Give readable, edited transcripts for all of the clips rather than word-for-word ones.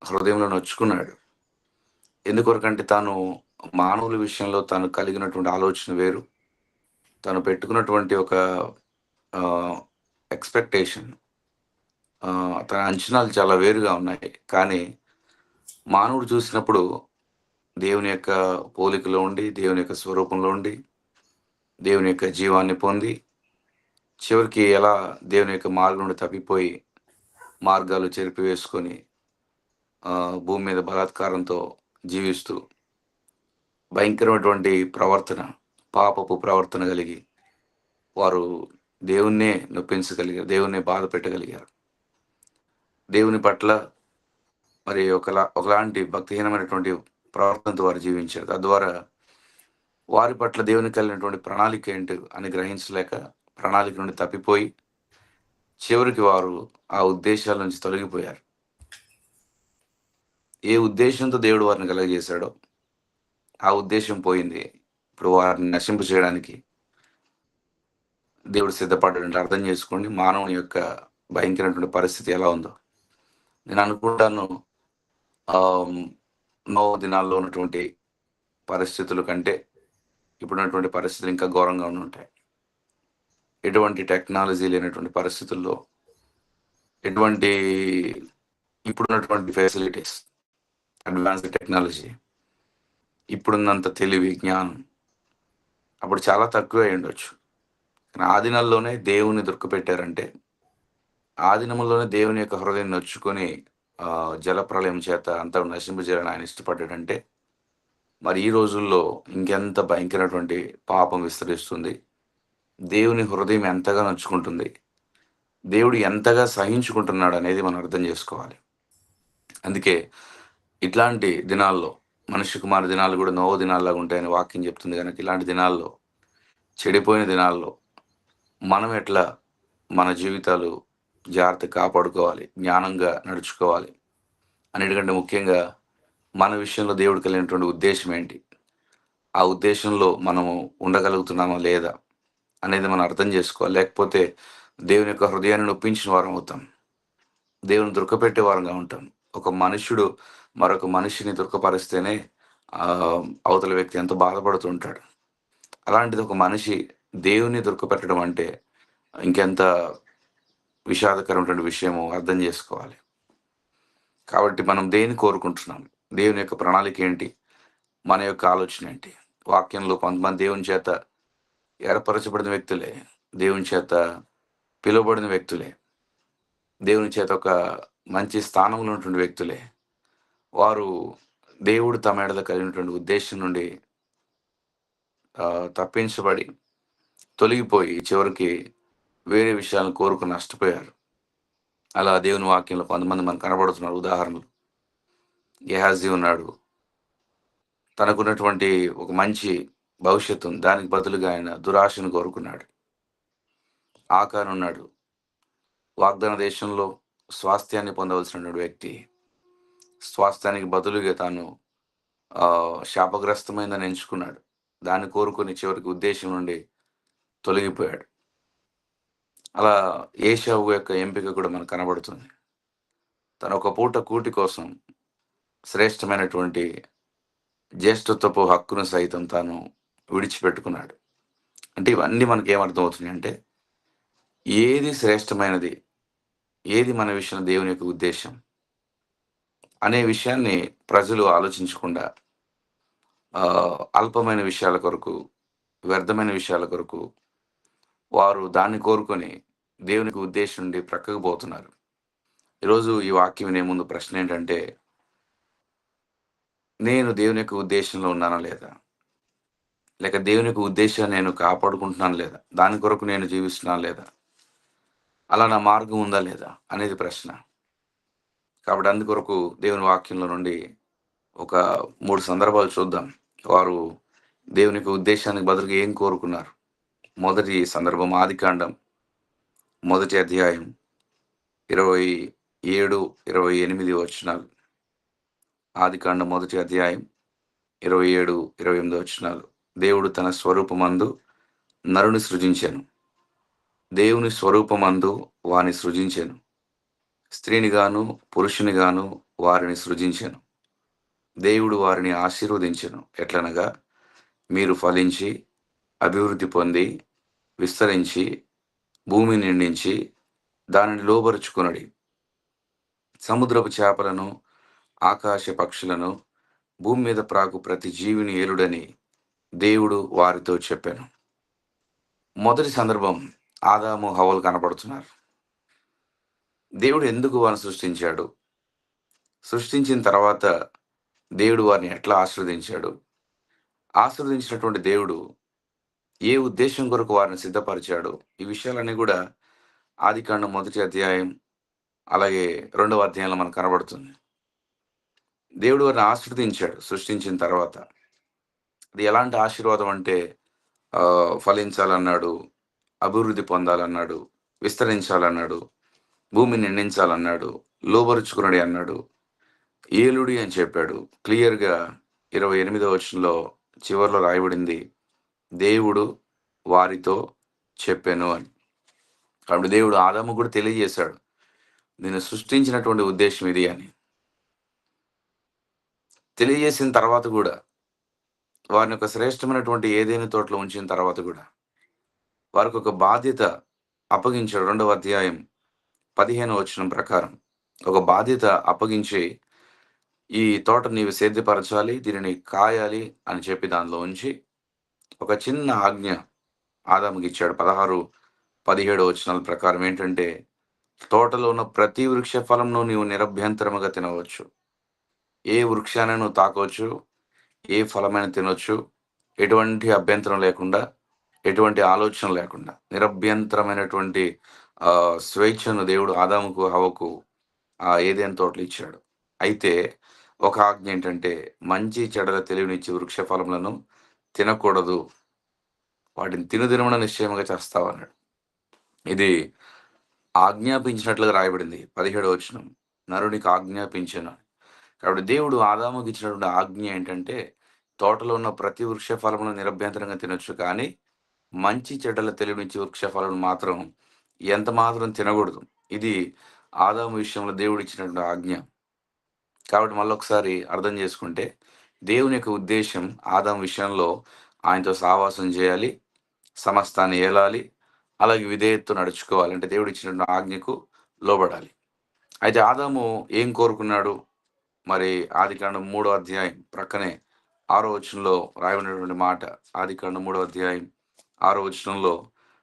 హృదయంలో నొచ్చుకున్నాడు. ఎందుకొరకంటే తాను మానవుల విషయంలో తాను కలిగినటువంటి ఆలోచన వేరు. తను పెట్టుకున్నటువంటి ఒక ఆహ్, ఎక్స్‌పెక్టేషన్ తన అంచనాలు చాలా వేరుగా ఉన్నాయి. కానీ మానవుడు చూసినప్పుడు దేవుని యొక్క పోలికలో ఉండి, దేవుని యొక్క స్వరూపంలో ఉండి, దేవుని యొక్క జీవాన్ని పొంది, చివరికి ఎలా దేవుని యొక్క మార్గం నుండి తప్పిపోయి, మార్గాలు చెరిపివేసుకొని భూమి మీద బలాత్కారంతో జీవిస్తూ, భయంకరమైనటువంటి ప్రవర్తన, పాపపు ప్రవర్తన కలిగి, వారు దేవున్నే నొప్పించగలిగారు. దేవున్నే బాధ పెట్టగలిగారు. దేవుని పట్ల మరి ఒకలాంటి భక్తిహీనమైనటువంటి ప్రవర్తనతో వారు జీవించారు. తద్వారా వారి పట్ల దేవునికి కలిగినటువంటి ప్రణాళిక ఏంటి అని గ్రహించలేక, ప్రణాళిక నుండి తప్పిపోయి, చివరికి వారు ఆ ఉద్దేశాల నుంచి తొలగిపోయారు. ఏ ఉద్దేశంతో దేవుడు వారిని కలుగజేశాడో, ఆ ఉద్దేశ్యం పోయింది. ఇప్పుడు వారిని నశింప చేయడానికి దేవుడు సిద్ధపడ్డాడంటే అర్థం చేసుకోండి మానవుని యొక్క భయంకరమైనటువంటి పరిస్థితి ఎలా ఉందో. నేను అనుకుంటాను ఆహ్, నోవహు దినాల్లో ఉన్నటువంటి పరిస్థితుల కంటే ఇప్పుడున్నటువంటి పరిస్థితులు ఇంకా ఘోరంగా ఉండుంటాయి. ఎటువంటి టెక్నాలజీ లేనటువంటి పరిస్థితుల్లో, ఎటువంటి ఇప్పుడున్నటువంటి ఫెసిలిటీస్, అడ్వాన్స్డ్ టెక్నాలజీ, ఇప్పుడున్నంత తెలివి, జ్ఞానం అప్పుడు చాలా తక్కువే అయ్యుండొచ్చు. కానీ ఆ దినాల్లోనే దేవుని దుఃఖపెట్టారంటే, ఆ దినముల్లోనే దేవుని యొక్క హృదయం నొచ్చుకొని జలప్రళయం చేత అంతా నశింపజేయాలని ఆయన ఇష్టపడ్డాడంటే, మరి ఈ రోజుల్లో ఇంకెంత భయంకరమైనటువంటి పాపం విస్తరిస్తుంది. దేవుని హృదయం ఎంతగా నొచ్చుకుంటుంది. దేవుడు ఎంతగా సహించుకుంటున్నాడనేది మనం అర్థం జేసుకోవాలి. అందుకే ఇట్లాంటి దినాల్లో మనిషి కుమారుని దినాలు గూడా నోవహు దినాల్లాగా ఉంటాయని వాక్యం చెప్తుంది గనక ఇలాంటి దినాల్లో, చెడిపోయిన దినాల్లో మనం ఎట్లా మన జీవితాలు జాగ్రత్తగా కాపాడుకోవాలి, జ్ఞానంగా నడుచుకోవాలి. అన్నిటికంటే ముఖ్యంగా మన విషయంలో దేవుడు కలిగినటువంటి ఉద్దేశ్యం ఏంటి? ఆ ఉద్దేశంలో మనము ఉండగలుగుతున్నామా లేదా? అనేది మనం అర్థం జేసుకోవాలి. లేకపోతే దేవుని యొక్క హృదయాన్ని నొప్పించిన వారం అవుతాం. దేవుని దుఃఖపెట్టే వారంగా ఉంటాం. ఒక మనుష్యుడు మరొక మనిషిని దుఃఖపరిస్తేనే అవతల వ్యక్తి ఎంతో బాధపడుతూ ఉంటాడు. అలాంటిది ఒక మనిషి దేవుని దుఃఖపెట్టడం అంటే ఇంకెంత విషాదకరమైనటువంటి విషయమో అర్థం చేసుకోవాలి. కాబట్టి మనం దేన్ని కోరుకుంటున్నాం? దేవుని యొక్క ప్రణాళిక ఏంటి? మన యొక్క ఆలోచన ఏంటి? వాక్యంలో కొంతమంది దేవుని చేత ఏర్పరచబడిన వ్యక్తులే, దేవుని చేత పిలువబడిన వ్యక్తులే, దేవుని చేత ఒక మంచి స్థానంలో ఉన్నటువంటి వ్యక్తులే. వారు దేవుడు తమ ఎడల కలిగినటువంటి ఉద్దేశం నుండి తప్పించబడి, తొలగిపోయి చివరికి వేరే విషయాలను కోరుకొని నష్టపోయారు. అలా దేవుని వాక్యంలో కొంతమంది మనకు కనబడుతున్నారు ఉదాహరణలు. గెహాజీ ఉన్నాడు. తనకున్నటువంటి ఒక మంచి భవిష్యత్తు ఉంది. దానికి బదులుగా ఆయన దురాశను కోరుకున్నాడు. ఆకాన్ ఉన్నాడు. వాగ్దాన దేశంలో స్వాస్థ్యాన్ని పొందవలసినటువంటి వ్యక్తి. స్వాస్థ్యానికి బదులుగా తాను శాపగ్రస్తమైందని ఎంచుకున్నాడు. దాన్ని కోరుకొని చివరికి ఉద్దేశం నుండి తొలగిపోయాడు. అలా ఏశావు యొక్క ఎంపిక కూడా మనకు కనబడుతుంది. తను ఒక పూట కూటి కోసం శ్రేష్టమైనటువంటి జ్యేష్ఠత్వపు హక్కును సైతం తాను విడిచిపెట్టుకున్నాడు. అంటే ఇవన్నీ మనకేమర్థమవుతున్నాయంటే, ఏది శ్రేష్టమైనది, ఏది మన విషయంలో దేవుని యొక్క ఉద్దేశం అనే విషయాన్ని ప్రజలు ఆలోచించకుండా అల్పమైన విషయాల కొరకు, వ్యర్థమైన విషయాల కొరకు వారు దాన్ని కోరుకొని దేవునికి ఉద్దేశం నుండి ప్రక్కకు పోతున్నారు. ఈరోజు ఈ వాక్యం వినే ముందు ప్రశ్న ఏంటంటే, నేను దేవుని యొక్క ఉద్దేశంలో ఉన్నానా లేదా? లేక దేవుని యొక్క ఉద్దేశాన్ని నేను కాపాడుకుంటున్నాను లేదా? దాని కొరకు నేను జీవిస్తున్నానా లేదా? అలా నా మార్గం ఉందా లేదా? అనేది ప్రశ్న. కాబట్టి అందుకొరకు దేవుని వాక్యంలో నుండి ఒక 3 సందర్భాలు చూద్దాం. వారు దేవుని యొక్క ఉద్దేశానికి బదులుగా ఏం కోరుకున్నారు? మొదటి సందర్భం ఆదికాండం మొదటి అధ్యాయం 27, 28 వచనాలు. ఆదికాండం మొదటి అధ్యాయం 27, 28 వచనాలు. దేవుడు తన స్వరూపమందు నరుని సృజించెను. దేవుని స్వరూపమందు వాని సృజించెను. స్త్రీని గాను పురుషుని గాను వారిని సృజించెను. దేవుడు వారిని ఆశీర్వదించెను. ఎట్లనగా, మీరు ఫలించి, అభివృద్ధి పొంది, విస్తరించి, భూమిని నిండించి, దానిని లోబరుచుకొనుడి. సముద్రపు చేపలను, ఆకాశ పక్షులను, భూమి మీద ప్రాకు ప్రతి జీవిని ఏలుడని దేవుడు వారితో చెప్పాను. మొదటి సందర్భం, ఆదాము హవ్వలు కనపడుతున్నారు. దేవుడు ఎందుకు వారిని సృష్టించాడు? సృష్టించిన తర్వాత దేవుడు వారిని ఎట్లా ఆశీర్వదించాడు? ఆశీర్వదించినటువంటి దేవుడు ఏ ఉద్దేశం కొరకు వారిని సిద్ధపరిచాడు? ఈ విషయాలన్నీ కూడా ఆదికాండం మొదటి అధ్యాయం, అలాగే రెండవ అధ్యాయంలో మనకు కనబడుతుంది. దేవుడు వారిని ఆశీర్వదించాడు సృష్టించిన తర్వాత. అది ఎలాంటి ఆశీర్వాదం అంటే, ఫలించాలన్నాడు, అభివృద్ధి పొందాలన్నాడు, విస్తరించాలన్నాడు, భూమిని నిండించాలన్నాడు, లోబరుచుకునడి అన్నాడు, ఏలుడి అని చెప్పాడు. క్లియర్‌గా 28వ వచనంలో చివర్లో రాయబడింది, దేవుడు వారితో చెప్పెను అని. కాబట్టి దేవుడు ఆదాముకు కూడా తెలియజేశాడు, నిన్ను సృష్టించినటువంటి ఉద్దేశం ఇది అని. తెలియజేసిన తర్వాత కూడా, వారిని ఒక శ్రేష్టమైనటువంటి ఏదైనా తోటలో ఉంచిన తర్వాత కూడా, వారికి ఒక బాధ్యత అప్పగించాడు. 2వ అధ్యాయం 15వ వచనం ప్రకారం ఒక బాధ్యత అప్పగించి, ఈ తోట నీవు సేద్యపరచాలి, దీనిని కాయాలి అని చెప్పి దానిలో ఉంచి, ఒక చిన్న ఆజ్ఞ ఆదాముకి ఇచ్చాడు. 16, 17 వచనాల ప్రకారం ఏంటంటే, తోటలో ఉన్న ప్రతి వృక్ష ఫలంను నీవు నిరభ్యంతరముగా తినవచ్చు. ఏ వృక్షాన్ని నువ్వు తాకొచ్చు, ఏ ఫలమైనా తినొచ్చు. ఎటువంటి అభ్యంతరం లేకుండా, ఎటువంటి ఆలోచన లేకుండా, నిరభ్యంతరమైనటువంటి స్వేచ్ఛను దేవుడు ఆదాముకు, హవ్వకు ఏదైనా తోటలో ఇచ్చాడు. అయితే ఒక ఆజ్ఞ ఏంటంటే, మంచి చెడుల తెలివినిచ్చే వృక్ష ఫలములను తినకూడదు. వాటిని తినుదినమున నిశ్చయముగా చేస్తావన్నాడు. ఇది ఆజ్ఞాపించినట్లుగా రాయబడింది. 17వ వచనం, నరునికి ఆజ్ఞాపించెను. కాబట్టి దేవుడు ఆదాముకి ఇచ్చినటువంటి ఆజ్ఞ ఏంటంటే, తోటలో ఉన్న ప్రతి వృక్ష ఫలమును నిరభ్యంతరంగా తినొచ్చు, కానీ మంచి చెడ్డల తెలివినిచ్చే వృక్ష ఫలమును మాత్రం ఎంత మాత్రం తినకూడదు. ఇది ఆదాము విషయంలో దేవుడు ఇచ్చినటువంటి ఆజ్ఞ. కాబట్టి మళ్ళొకసారి అర్థం చేసుకుంటే, దేవుని యొక్క ఉద్దేశం ఆదాము విషయంలో ఆయనతో సహవాసం చేయాలి, సమస్తాన్ని ఏలాలి, అలాగే విధేయతతో నడుచుకోవాలి. అంటే దేవుడు ఇచ్చినటువంటి ఆజ్ఞకు లోబడాలి. అయితే ఆదాము ఏం కోరుకున్నాడు? మరి ఆదికాండం 3వ అధ్యాయం ప్రక్కనే 6వ వచనంలో రాయబడినటువంటి మాట. ఆదికాండం 3వ అధ్యాయం 6వ వచనంలో,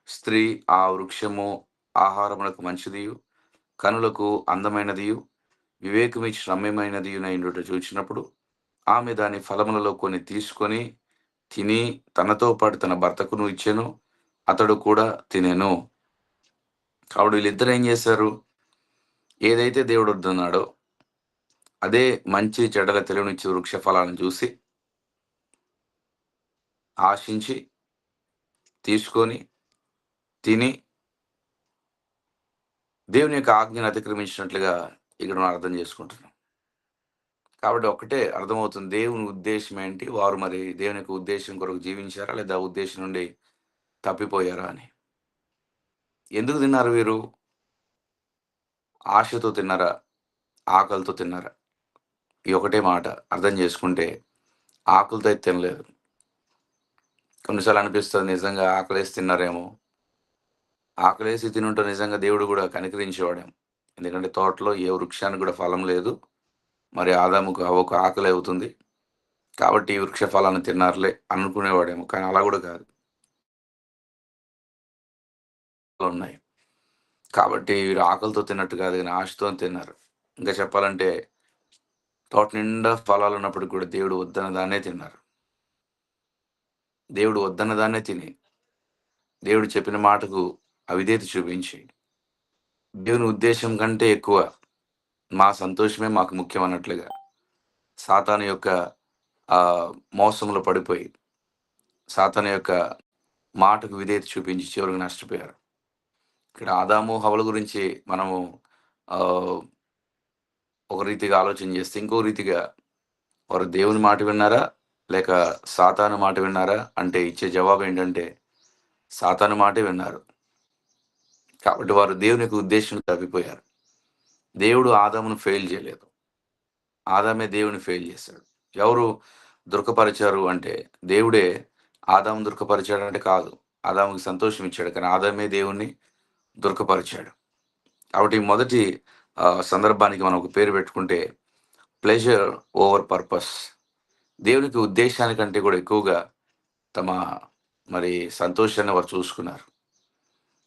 స్త్రీ ఆ వృక్షము ఆహారమునకు మంచిదియు, కనులకు అందమైనదియు, వివేకమిచ్చి రమ్యమైనదియునైనట్టు చూచినప్పుడు ఆమె దాని ఫలములలో కొన్ని తీసుకొని తిని తనతో పాటు తన భర్తకును ఇచ్చెను, అతడు కూడా తినెను. కాబట్టి వీళ్ళిద్దరు ఏం చేశారు? ఏదైతే దేవుడు వద్దన్నాడో అదే మంచి చెడ్డల తెలివినిచ్చే వృక్ష ఫలాలను చూసి, ఆశించి, తీసుకొని, తిని, దేవుని యొక్క ఆజ్ఞను అతిక్రమించినట్లుగా ఇక్కడ మనం అర్థం చేసుకుంటున్నాం. కాబట్టి ఒక్కటే అర్థమవుతుంది, దేవుని ఉద్దేశ్యం ఏంటి? వారు మరి దేవుని యొక్క ఉద్దేశం కొరకు జీవించారా? లేదా ఆ ఉద్దేశం నుండి తప్పిపోయారా అని. ఎందుకు తిన్నారు వీరు? ఆశతో తిన్నారా? ఆకలితో తిన్నారా? ఈ ఒకటే మాట అర్థం చేసుకుంటే, ఆకలితో అయితే తినలేదు. కొన్నిసార్లు అనిపిస్తుంది, నిజంగా ఆకలేసి తిన్నారేమో. ఆకలేసి తినుంటే నిజంగా దేవుడు కూడా కనికరించేవాడేమో. ఎందుకంటే తోటలో ఏ వృక్షానికి కూడా ఫలం లేదు. మరి ఆదాముకు, హవ్వకు ఆకలి అవుతుంది. కాబట్టి ఈ వృక్ష ఫలాన్ని తిన్నారులే అనుకునేవాడేమో. కానీ అలా కూడా కాదు. ఉన్నాయి. కాబట్టి వీరు ఆకలితో తిన్నట్టు కాదు గానీ ఆశతో తిన్నారు. ఇంకా చెప్పాలంటే, తోట నిండా ఫలాలు ఉన్నప్పటికి కూడా దేవుడు వద్దన్న దాన్నే తిన్నారు. దేవుడు వద్దన్న దాన్నే తిని, దేవుడు చెప్పిన మాటకు అవిధేయత చూపించి, దేవుని ఉద్దేశం కంటే ఎక్కువ మా సంతోషమే మాకు ముఖ్యం అన్నట్లుగా సాతాను యొక్క మోసంలో పడిపోయి, సాతాను యొక్క మాటకు విధేయత చూపించి చివరికి నష్టపోయారు. ఇక్కడ ఆదాము, హవ్వల గురించి మనము ఆహ్, ఒక రీతిగా ఆలోచన చేస్తే, ఇంకో రీతిగా వారు దేవుని మాట విన్నారా? లేక సాతాను మాట విన్నారా? అంటే ఇచ్చే జవాబు ఏంటంటే, సాతాను మాటే విన్నారు. కాబట్టి వారు దేవుని యొక్క ఉద్దేశం తప్పిపోయారు. దేవుడు ఆదామును ఫెయిల్ చేయలేదు. ఆదామే దేవుని ఫెయిల్ చేశాడు. ఎవరు దుఃఖపరిచారు అంటే దేవుడే ఆదాము దుఃఖపరిచాడంటే కాదు. ఆదాముకి సంతోషం ఇచ్చాడు. కానీ ఆదామే దేవుణ్ణి దుఃఖపరిచాడు. కాబట్టి మొదటి సందర్భానికి మనం ఒక పేరు పెట్టుకుంటే ప్లెజర్ ఓవర్ పర్పస్. దేవునికి ఉద్దేశానికంటే కూడా ఎక్కువగా తమ మరి సంతోషాన్ని వారు చూసుకున్నారు.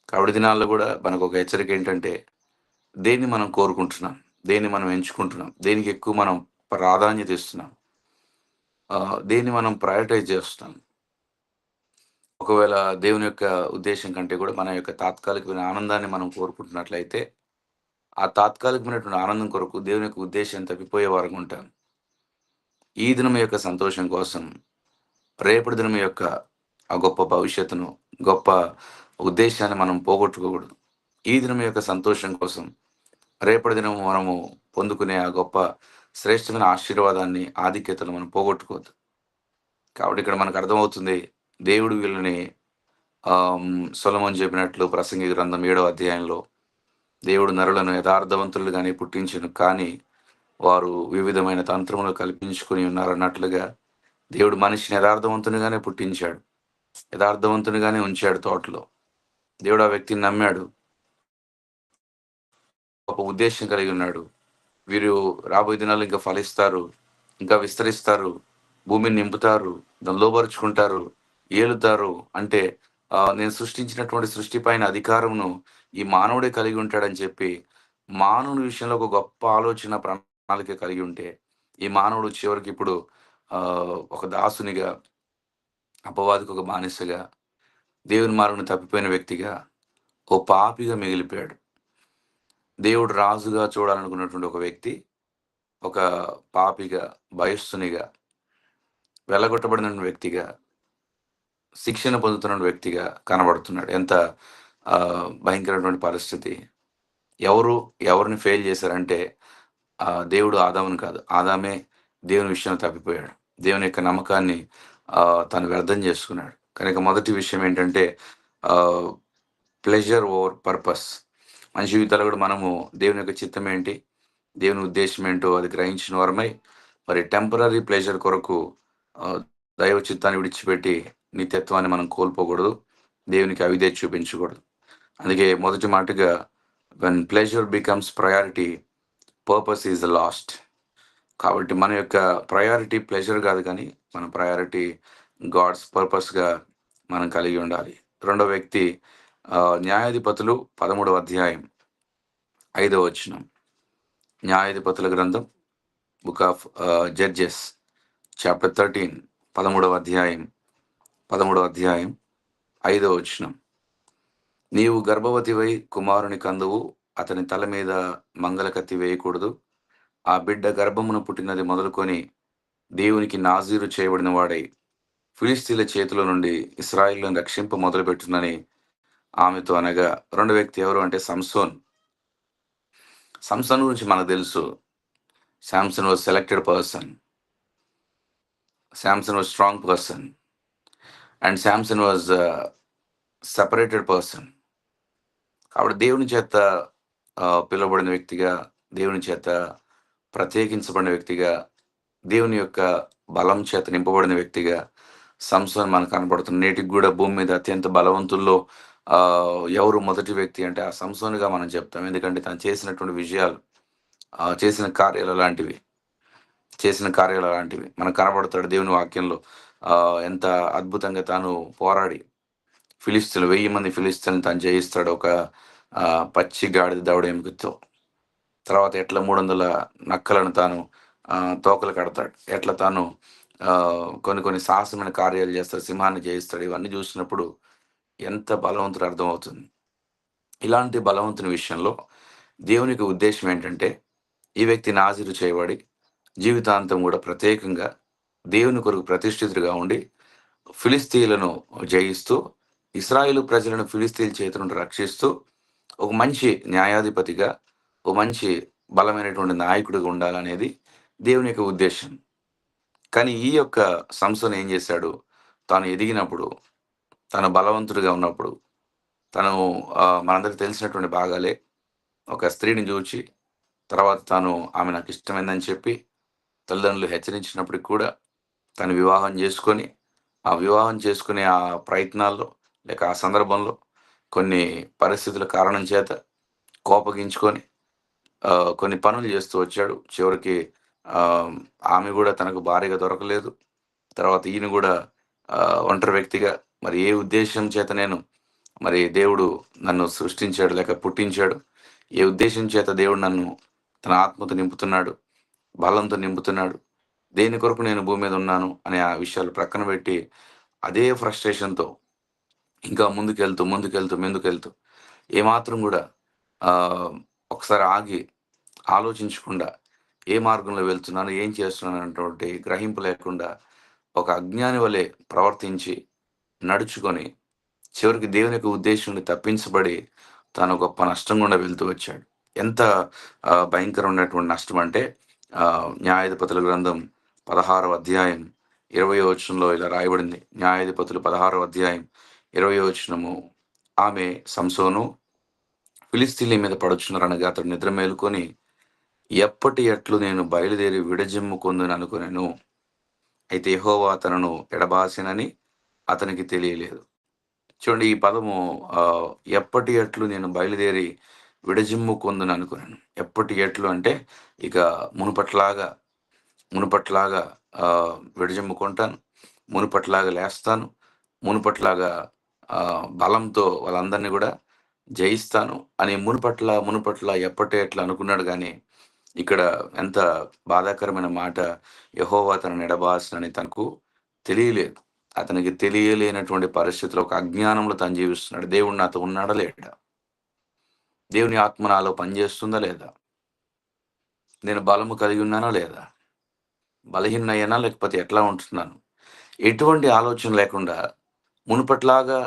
కాబట్టి దినాల్లో కూడా మనకు ఒక హెచ్చరిక ఏంటంటే దేన్ని మనం కోరుకుంటున్నాం, దేన్ని మనం ఎంచుకుంటున్నాం, దేనికి ఎక్కువ మనం ప్రాధాన్యత ఇస్తున్నాం, దేన్ని మనం ప్రయారిటైజ్ చేస్తున్నాం. ఒకవేళ దేవుని యొక్క ఉద్దేశం కంటే కూడా మన యొక్క తాత్కాలికమైన ఆనందాన్ని మనం కోరుకుంటున్నట్లయితే ఆ తాత్కాలికమైనటువంటి ఆనందం కొరకు దేవుని యొక్క ఉద్దేశాన్ని తప్పిపోయే వారంగా ఉంటాం. ఈ దినం యొక్క సంతోషం కోసం రేపటి దినం యొక్క ఆ గొప్ప భవిష్యత్తును, గొప్ప ఉద్దేశాన్ని మనం పోగొట్టుకోకూడదు. ఈ దినం యొక్క సంతోషం కోసం రేపటి దినం మనము పొందుకునే ఆ గొప్ప శ్రేష్టమైన ఆశీర్వాదాన్ని, ఆధిక్యతను మనం పోగొట్టుకోవద్దు. కాబట్టి ఇక్కడ మనకు అర్థమవుతుంది దేవుడు వీళ్ళని సొలొమోను చెప్పినట్లు ప్రసంగి గ్రంథం 7వ అధ్యాయంలో దేవుడు నరులను యథార్థవంతులుగానే పుట్టించెను, కానీ వారు వివిధమైన తంత్రములు కల్పించుకొని ఉన్నారన్నట్లుగా దేవుడు మనిషిని యథార్థవంతునిగానే పుట్టించాడు, యథార్థవంతునిగానే ఉంచాడు తోటలో. దేవుడు ఆ వ్యక్తిని నమ్మాడు, ఒక ఉద్దేశం కలిగి ఉన్నాడు. వీరు రాబోయే దినాలు ఇంకా ఫలిస్తారు, ఇంకా విస్తరిస్తారు, భూమిని నింపుతారు, దాన్ని లోబరుచుకుంటారు, ఏలుతారు. అంటే నేను సృష్టించినటువంటి సృష్టి పైన అధికారమును ఈ మానవుడే కలిగి ఉంటాడని చెప్పి మానవుని విషయంలో ఒక గొప్ప ఆలోచన ప్రణాళిక కలిగి ఉంటే ఈ మానవుడు చివరికి ఇప్పుడు ఒక దాసునిగా, అపవాదికి ఒక బానిసగా, దేవుని మార్గం తప్పిపోయిన వ్యక్తిగా, ఓ పాపిగా మిగిలిపోయాడు. దేవుడు రాజుగా చూడాలనుకున్నటువంటి ఒక వ్యక్తి ఒక పాపిగా, భయస్థునిగా, వెళ్ళగొట్టబడిన వ్యక్తిగా, శిక్షణ పొందుతున్న వ్యక్తిగా కనబడుతున్నాడు. ఎంత భయంకరమైనటువంటి పరిస్థితి. ఎవరిని ఫెయిల్ చేశారంటే దేవుడు ఆదాముని కాదు, ఆదామే దేవుని విషయంలో తప్పిపోయాడు. దేవుని యొక్క నమ్మకాన్ని తను వ్యర్థం చేసుకున్నాడు. కనుక మొదటి విషయం ఏంటంటే ప్లెజర్ ఓవర్ పర్పస్. మన జీవితాల్లో కూడా మనము దేవుని యొక్క చిత్తం ఏంటి, దేవుని ఉద్దేశం ఏంటో అది గ్రహించిన వారమై మరి టెంపరరీ ప్లెజర్ కొరకు దైవ చిత్తాన్ని విడిచిపెట్టి నిత్యత్వాన్ని మనం కోల్పోకూడదు, దేవునికి అవిధేయత చూపించకూడదు. అందుకే మొదటి మాటగా when pleasure becomes priority, purpose is the last. కాబట్టి మన యొక్క ప్రయారిటీ ప్లెజర్ కాదు, కానీ మన ప్రయారిటీ గాడ్స్ పర్పస్గా మనం కలిగి ఉండాలి. రెండో వ్యక్తి న్యాయాధిపతులు 13వ అధ్యాయం 5వ వచనం. న్యాయాధిపతుల గ్రంథం, బుక్ ఆఫ్ జడ్జెస్, చాప్టర్ 13, 13వ అధ్యాయం 5వ వచనం. నీవు గర్భవతివై కుమారుని కందువు, అతని తల మీద మంగళ కత్తి వేయకూడదు. ఆ బిడ్డ గర్భమును పుట్టినది మొదలుకొని దేవునికి నాజీరు చేయబడిన వాడై ఫిలిస్తీన్ల చేతిలో నుండి ఇశ్రాయేలును రక్షింప మొదలుపెట్టునని ఆమెతో అనగా, రెండో వ్యక్తి ఎవరు అంటే సంసోన్. సంసోన్ గురించి మనకు తెలుసు. Samson was selected person, Samson was strong person, and Samson was separated person. కాబట్టి దేవుని చేత పిలువబడిన వ్యక్తిగా, దేవుని చేత ప్రత్యేకించబడిన వ్యక్తిగా, దేవుని యొక్క బలం చేత నింపబడిన వ్యక్తిగా సంసోన్ మనకు కనబడుతుంది. నేటికి కూడా భూమి మీద అత్యంత బలవంతుల్లో ఎవరు మొదటి వ్యక్తి అంటే ఆ సంసోన్గా మనం చెప్తాం. ఎందుకంటే తను చేసినటువంటి విజయాలు, చేసిన కార్యాలు అలాంటివి మనకు కనబడతాడు దేవుని వాక్యంలో. ఎంత అద్భుతంగా తాను పోరాడి ఫిలిస్తీన్లు 1000 మంది ఫిలిస్తీన్లను తాను జయిస్తాడు ఒక పచ్చి గాడిద దవడ ఎముకతో. తర్వాత ఎట్లా 300 నక్కలను తాను తోకలు కడతాడు, ఎట్లా తాను కొన్ని సాహసమైన కార్యాలు చేస్తాడు, సింహాన్ని జయిస్తాడు. ఇవన్నీ చూసినప్పుడు ఎంత బలవంతుడు అర్థమవుతుంది. ఇలాంటి బలవంతుని విషయంలో దేవునికి ఉద్దేశం ఏంటంటే ఈ వ్యక్తి నాజీరు చేయబడి జీవితాంతం కూడా ప్రత్యేకంగా దేవుని కొరకు ప్రతిష్ఠితుడిగా ఉండి ఫిలిస్తీన్లను జయిస్తూ ఇశ్రాయేలు ప్రజలను ఫిలిస్తీన్ల చేతి నుండి రక్షిస్తూ ఒక మంచి న్యాయాధిపతిగా, ఒక మంచి బలమైనటువంటి నాయకుడిగా ఉండాలనేది దేవుని యొక్క ఉద్దేశం. కానీ ఈ యొక్క సంసోన్ ఏం చేశాడు, తాను ఎదిగినప్పుడు, తను బలవంతుడిగా ఉన్నప్పుడు, తను మనందరికి తెలిసినటువంటి భాగాలే, ఒక స్త్రీని చూచి తర్వాత తాను ఆమె నాకు ఇష్టమైందని చెప్పి తల్లిదండ్రులు హెచ్చరించినప్పటికి కూడా తను వివాహం చేసుకొని, ఆ వివాహం చేసుకునే ఆ ప్రయత్నాల్లో లేక ఆ సందర్భంలో కొన్ని పరిస్థితుల కారణం చేత కోపగించుకొని కొన్ని పనులు చేస్తూ వచ్చాడు. చివరికి ఆహ్, ఆమె గూడా తనకు భార్యగా దొరకలేదు. తర్వాత ఈయన గూడా ఒంటరి వ్యక్తిగా మరి ఏ ఉద్దేశ్యం చేత మరి దేవుడు నన్ను సృష్టించాడు లేక పుట్టించాడు. ఏ ఉద్దేశ్యం చేత దేవుడు నన్ను తన ఆత్మతో నింపుతున్నాడు, బలంతో నింపుతున్నాడు. దేని కొరకు నేను భూమి మీద ఉన్నాను అనే ఆ విషయాలు ప్రక్కన పెట్టి, అదే ఫ్రస్ట్రేషన్‌తో ఇంకా ముందుకెళ్తూ ఏమాత్రం గూడా ఆహ్, ఒకసారి ఆగి ఆలోచించకుండా ఏ మార్గంలో వెళ్తున్నాను, ఏం చేస్తున్నాను అనేటువంటి గ్రహింపు లేకుండా ఒక అజ్ఞాని వలె ప్రవర్తించి, నడుచుకొని చివరికి దేవుని యొక్క ఉద్దేశం నుండి తప్పించబడి తాను గొప్ప నష్టం గుండా వెళ్తూ వచ్చాడు. ఎంత భయంకరమైనటువంటి నష్టం అంటే న్యాయాధిపతుల గ్రంథం 16వ అధ్యాయం 20వ వచనంలో ఇలా రాయబడింది. న్యాయాధిపతులు 16వ అధ్యాయం 20వ వచనము. ఆమె సంసోను ఫిలిష్తీయుల మీద పడుచున్నారనగా అతడు నిద్ర మేలుకొని ఎప్పటి ఎట్లు నేను బయలుదేరి విడజిమ్ముకొందుననుకొనెను. అయితే యెహోవా తనను ఎడబాసెనని అతనికి తెలియలేదు. చూడండి ఈ పదము ఆహ్, ఎప్పటి ఎట్లు నేను బయలుదేరి విడజిమ్ముకొందుననుకొనెను. ఎప్పటి ఎట్లు అంటే ఇక మునుపట్లాగా మునుపట్లాగా విడజిమ్ముకుంటాను. మునుపట్లాగా లేస్తాను. మునుపట్లాగా బలంతో వాళ్ళందరిని గూడా జయిస్తాను అని మునుపట్ల ఎప్పటి ఎట్లా అనుకున్నాడు గానీ, ఇక్కడ ఎంత బాధాకరమైన మాట యెహోవా తనని ఎడబాసెనని తనకు తెలియలేదు. అతనికి తెలియలేనటువంటి పరిస్థితిలో ఒక అజ్ఞానంలో తను జీవిస్తున్నాడు. దేవుడు నాతో ఉన్నాడా? లేడా? దేవుని ఆత్మ నాలో పనిచేస్తుందా? లేదా? నేను బలము కలిగి ఉన్నానా? లేదా? బలహీనయ్యానా? లేకపోతే ఎట్లా ఉంటున్నాను? ఎటువంటి ఆలోచన లేకుండా మునుపట్లాగా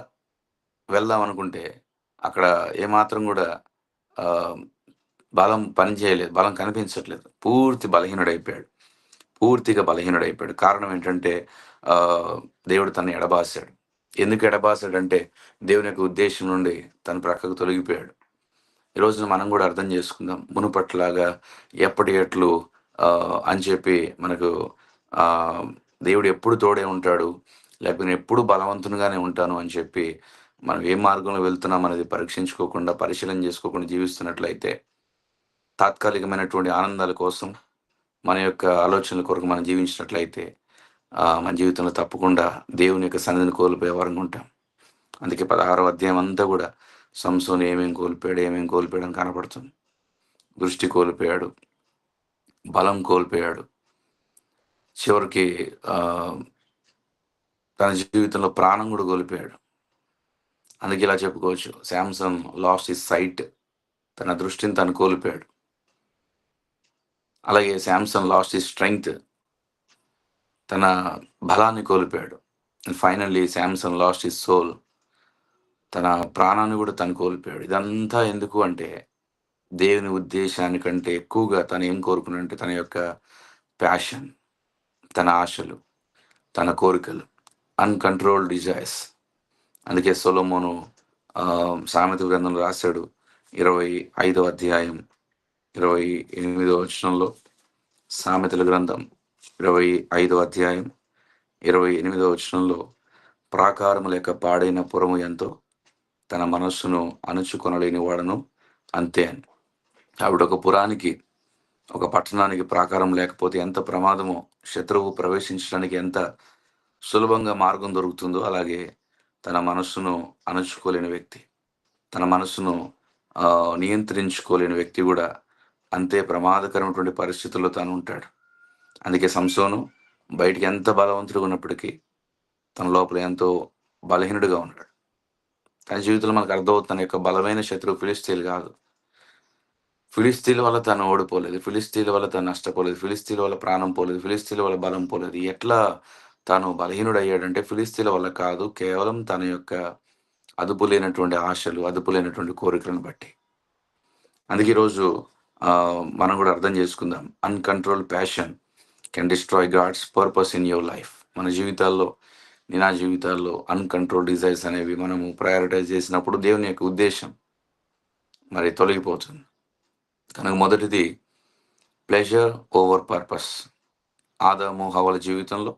వెళ్దామనుకుంటే అక్కడ ఏమాత్రం గూడా ఆహ్, బలం పని చేయలేదు. బలం కనిపించట్లేదు. పూర్తిగా బలహీనుడైపోయాడు. కారణం ఏంటంటే ఆహ్, దేవుడు తనని ఎడబాసాడు. ఎందుకు ఎడబాసాడంటే దేవుని యొక్క ఉద్దేశం నుండి తను ప్రక్కకు తొలగిపోయాడు. ఈ రోజున మనం గూడా అర్థం చేసుకుందాం. మునుపట్లాగా ఎప్పటి ఎట్లు అని చెప్పి మనకు ఆహ్, దేవుడు ఎప్పుడు తోడే ఉంటాడు. లేకపోతే నేనెప్పుడు బలవంతునిగానే ఉంటాను అని చెప్పి మనం ఏ మార్గంలో వెళ్తున్నాం అనేది పరీక్షించుకోకుండా, పరిశీలన చేసుకోకుండా జీవిస్తున్నట్లయితే తాత్కాలికమైనటువంటి ఆనందాల కోసం మన యొక్క ఆలోచనల కొరకు మనం జీవించినట్లయితే మన జీవితంలో తప్పకుండా దేవుని యొక్క సన్నిధిని కోల్పోయే వారంగా ఉంటాం. అందుకే 16వ అధ్యాయం అంతా గూడా సంసోను ఏమేం కోల్పోయాడు అని కనపడుతుంది. దృష్టి కోల్పోయాడు. బలం కోల్పోయాడు. చివరికి ఆహ్, తన జీవితంలో ప్రాణం గూడా కోల్పోయాడు. అందుకే ఇలా చెప్పుకోవచ్చు. Samson lost his sight. తన దృష్టిని తను కోల్పోయాడు. అలాగే సామ్‌సన్ లాస్ట్ హిస్ స్ట్రెంగ్త్. తన బలాన్ని కోల్పోయాడు. And finally Samson lost his soul. తన ప్రాణాన్ని గూడా తను కోల్పోయాడు. ఇదంతా ఎందుకు అంటే దేవుని ఉద్దేశానికంటే ఎక్కువగా తనేం కోరుకున్నాడంటే తన యొక్క ప్యాషన్, తన ఆశలు, తన కోరికలు, అన్‌కంట్రోల్డ్ డిజైర్స్. అందుకే సొలొమోను సామెతల గ్రంథంలో రాశాడు 25వ అధ్యాయం 28వ వచనంలో. సామెతల గ్రంథం 25వ అధ్యాయం 28వ వచనంలో ప్రాకారము లేక పాడైన పురము ఎంతో తన మనస్సును అణుచుకొనలేని వాడను అంతే అని. కాబట్టి ఒక పట్టణానికి ప్రాకారం లేకపోతే ఎంత ప్రమాదమో, శత్రువు ప్రవేశించడానికి ఎంత సులభంగా మార్గం దొరుకుతుందో, అలాగే తన మనస్సును అణుచుకోలేని వ్యక్తి, తన మనస్సును నియంత్రించుకోలేని వ్యక్తి గూడా అంతే ప్రమాదకరమైనటువంటి పరిస్థితుల్లో తాను ఉంటాడు. అందుకే సంసోను బయటికి ఎంత బలవంతుడుగా ఉన్నప్పటికీ, తన లోపల ఎంతో బలహీనుడిగా ఉన్నాడు. తన జీవితంలో మనకు అర్థమవుతుంది తన యొక్క బలమైన శత్రువు ఫిలిష్తీయులు గాదు. ఫిలిష్తీయుల వల్ల తను ఓడిపోలేదు. ఫిలిష్తీయుల వల్ల తను నష్టపోలేదు. ఫిలిష్తీయుల వల్ల ప్రాణం పోలేదు. ఫిలిష్తీయుల వల్ల బలం పోలేదు. ఎట్లా తాను బలహీనుడయ్యాడంటే ఫిలిష్తీయుల వల్ల కాదు. కేవలం తన యొక్క అదుపు లేనటువంటి ఆశలు, అదుపు లేనటువంటి కోరికలను బట్టి. అందుకే ఈరోజు మనం గూడా అర్థం చేసుకుందాం. Uncontrolled passion can destroy God's purpose in your life. మన జీవితాల్లో, నా జీవితాల్లో అన్‌కంట్రోల్డ్ డిజైర్స్ అనేవి మనము ప్రయారిటైజ్ చేసినప్పుడు దేవుని యొక్క ఉద్దేశ్యం మరి తొలగిపోతుంది. కనుక మొదటిది ప్లెజర్ ఓవర్ పర్పస్. ఆదాము హవ్వల జీవితంలో